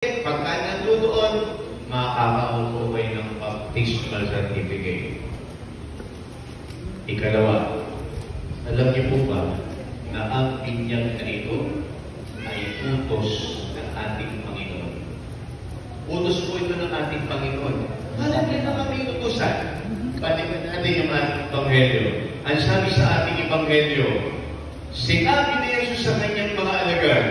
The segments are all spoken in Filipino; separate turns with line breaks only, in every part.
Pagka nandoon, makakaupo kayo ng baptismal certificate. Ikalawa, alam niyo po ba na ang binyag na ito ay utos ng ating Panginoon? Utos po ito ng ating Panginoon. Alam niyo na kami utusan. Balikan natin yung ating Ebanghelyo. Ang sabi sa ating Ebanghelyo, sinabi ni Jesus sa kanyang mga alagad,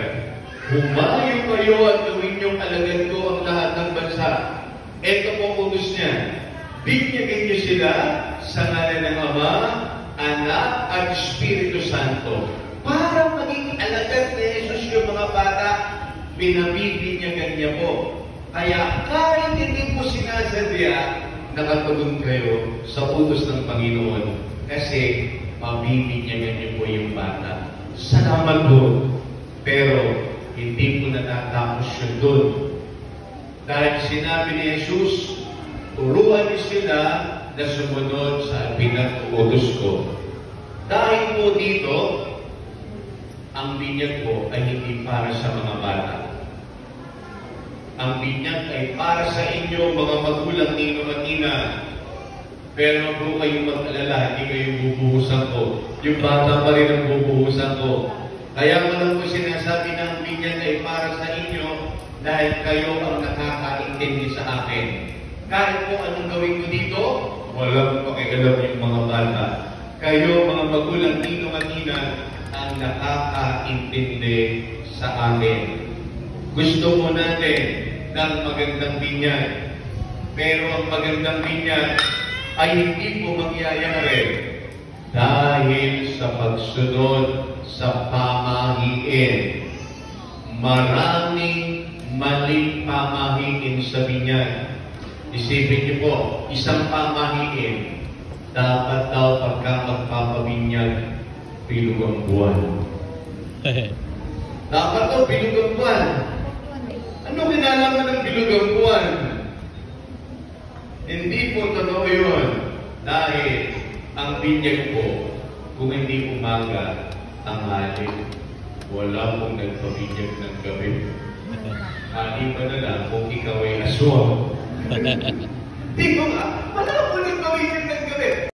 humayo kayo at gawin niyong alagad ko ang lahat ng bansa. Ito po utos niya. Binyagin niyo sila sa ngalan ng Ama, Anak, at Espiritu Santo. Para maging alagad ni Jesus yung mga bata, binabibinyagan niya po. Kaya kahit hindi po sinasadya, nakatugon kayo sa utos ng Panginoon. Kasi mabibinyagan niyo po yung bata. Salamat po. Pero hindi po natatapos yun doon. Dahil sinabi ni Jesus, turuan niyo sila na sumunod sa pinag-utos ko. Dahil po dito, ang binyag po ay hindi para sa mga bata. Ang binyag ay para sa inyo, mga magulang ninong at ina. Pero huwag po kayong mag-alala, hindi kayo bubuhusan ko. Yung bata pa rin ang bubuhusan ko. Kaya ko lang po sinasabi na ang binyag ay para sa inyo dahil kayo ang nakakaintindi sa akin. Kahit po anong gawin ko dito, walang pakialam yung mga bata. Kayo, mga magulang, ninong at ina, ang nakakaintindi sa akin. Gusto mo natin ng magandang binyag. Pero ang magandang binyag ay hindi po mangyayari dahil sa pagsunod sa pamahiin. Maraming maling pamahiin sa binyag. Isipin niyo po, isang pamahiin, dapat daw pagka magpapabinyag, bilog ang buwan. Dapat daw bilog ang buwan. Ano kinalaman ng bilog ang buwan? Hindi po totoo yun. Dahil ang binyag po, kung hindi umaga, ang alip, wala pong nagpabinyag ng gabi. Ali pa na lang kung ikaw ay aswang. Di ba nga? Wala